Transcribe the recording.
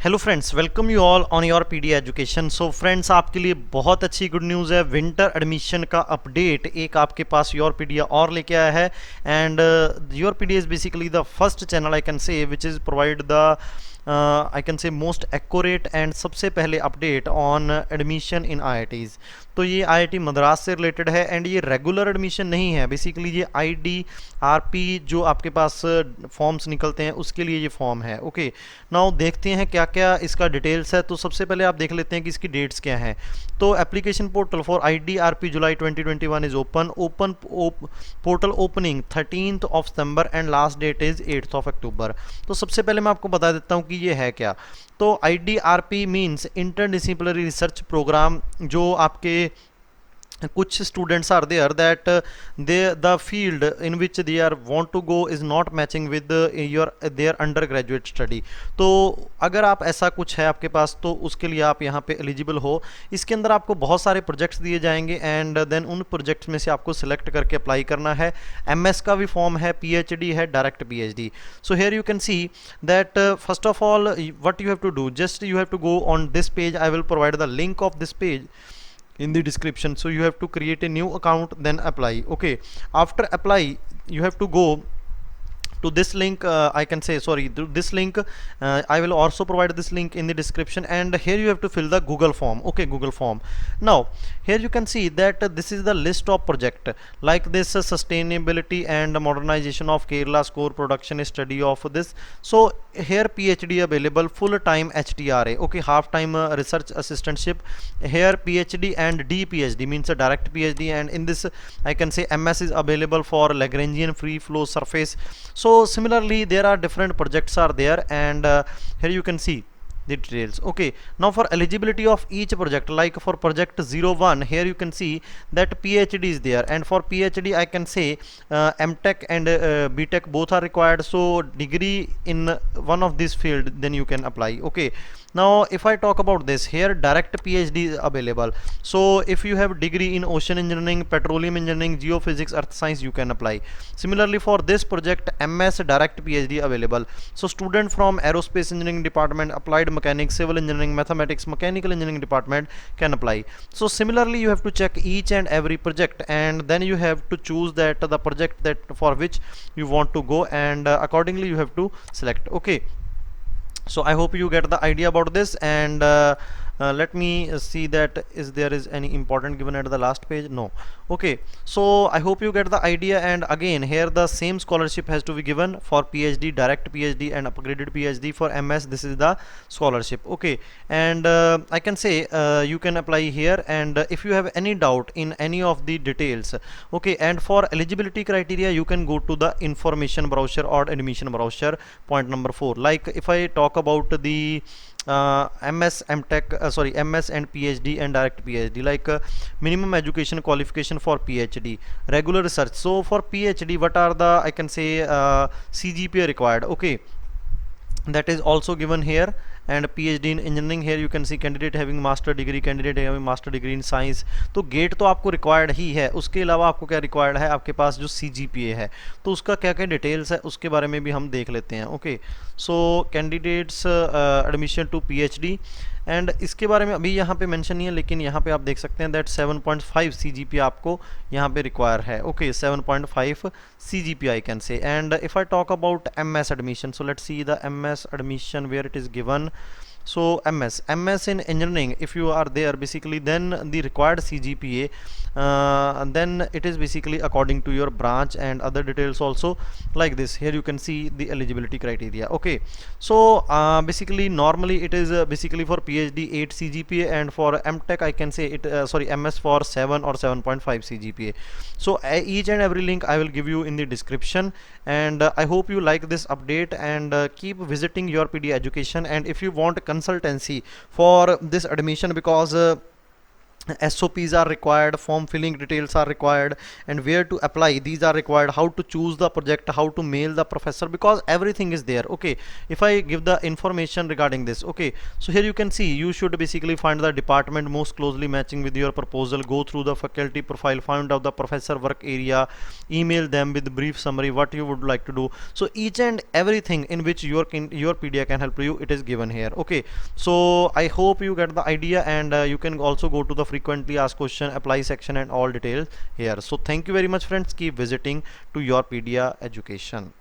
Hello friends, welcome you all on your PD education. So friends, आपके लिए बहुत अच्छी गुड न्यूज़ है। विंटर एडमिशन का अपडेट एक आपके पास योर पीडिया और लेके आया है। And your pedia is basically the first channel I can say which is provide the I can say most accurate and सबसे पहले update on admission in IITs. तो ये आईआईटी मद्रास से रिलेटेड है एंड ये रेगुलर एडमिशन नहीं है। Basically ये आईडीआरपी जो आपके पास फॉर्म्स निकलते हैं उसके लिए ये फॉर्म है। ओके, नाउ देखते हैं क्या क्या इसका डिटेल्स है। तो सबसे पहले आप देख लेते हैं कि इसकी डेट्स क्या हैं। तो application portal for IDRP July 2021 is open portal opening 13th of September and last date is 8th of October। तो सबसे पहले मैं आपको बता देता हूँ कि ये है क्या। तो IDRP means interdisciplinary research programme. जो आपके कुछ students are there that they the field in which they are want to go is not matching with your their undergraduate study. तो अगर आप ऐसा कुछ है आपके पास तो उसके लिए आप यहाँ पे एलिजिबल हो। इसके अंदर आपको बहुत सारे प्रोजेक्ट्स दिए जाएंगे एंड देन उन प्रोजेक्ट्स में से आपको सिलेक्ट करके अप्लाई करना है। MS का भी फॉर्म है, PhD है, direct PhD। So here you can see that first of all what you have to do, just you have to go on this page. I will provide the link of this page in the description. So you have to create a new account, then apply. Okay, after apply you have to go to this link. I can say, sorry, to this link. I will also provide this link in the description, and here you have to fill the Google form. Okay, Google form. Now here you can see that this is the list of project like this, sustainability and modernization of Kerala's core production study of this. So here PhD available, full time HTRA. Okay, half time research assistantship. Here PhD and DPhD means a direct PhD, and in this I can say MS is available for Lagrangian free flow surface. So similarly there are different projects are there, and here you can see the details. Okay, now for eligibility of each project, like for project 01, here you can see that PhD is there, and for PhD I can say MTech and BTech both are required. So degree in one of this field, then you can apply. Okay, now if I talk about this, here direct PhD is available. So if you have degree in ocean engineering, petroleum engineering, geophysics, earth science, you can apply. Similarly for this project, MS direct PhD available. So student from aerospace engineering department, applied mechanics, civil engineering, mathematics, mechanical engineering department can apply. So similarly you have to check each and every project, and then you have to choose that the project that for which you want to go, and accordingly you have to select. Okay, so I hope you get the idea about this, and let me see that is there is any important given at the last page. No. Okay, so I hope you get the idea, and again here the same scholarship has to be given for PhD, direct PhD and upgraded PhD. For MS this is the scholarship. Okay, and I can say you can apply here, and if you have any doubt in any of the details, okay, and for eligibility criteria you can go to the information brochure or admission brochure, point number 4. Like if I talk about the MS MS and PhD and direct PhD, like minimum education qualification for PhD, regular research. So for PhD what are the I can say CGPA required. Okay, that is also given here. And PhD in engineering, here you can see candidate having master degree, candidate having master degree in science. तो gate तो आपको required ही है, उसके अलावा आपको क्या required है, आपके पास जो CGPA है तो उसका क्या क्या डिटेल्स है उसके बारे में भी हम देख लेते हैं. Okay, so candidates admission to PhD, and इसके बारे में अभी यहाँ पे मेंशन नहीं है, लेकिन यहाँ पे आप देख सकते हैं दैट 7.5 CGPA आपको यहाँ पे रिक्वायर है. ओके, 7.5 CGPA आई कैन से. And if I talk about MS admission, so let's see the MS admission where it is given. So MS in engineering, if you are there basically, then the required CGPA, then it is basically according to your branch and other details also like this. Here you can see the eligibility criteria. Okay, so basically normally it is basically for PhD 8 CGPA, and for MTech I can say it MS for 7 or 7.5 CGPA. So each and every link I will give you in the description, and I hope you like this update, and keep visiting your PD education. And if you want consultancy for this admission, because SOPs are required, form filling details are required, and where to apply, these are required, how to choose the project, how to mail the professor, because everything is there. Okay, if I give the information regarding this, okay, so here you can see you should basically find the department most closely matching with your proposal, go through the faculty profile, find out the professor work area, email them with brief summary what you would like to do. So each and everything in which your PDI can help you, it is given here. Okay, so I hope you get the idea, and you can also go to the frequently asked question, apply section, and all details here. So thank you very much friends, keep visiting to Your PDI Education.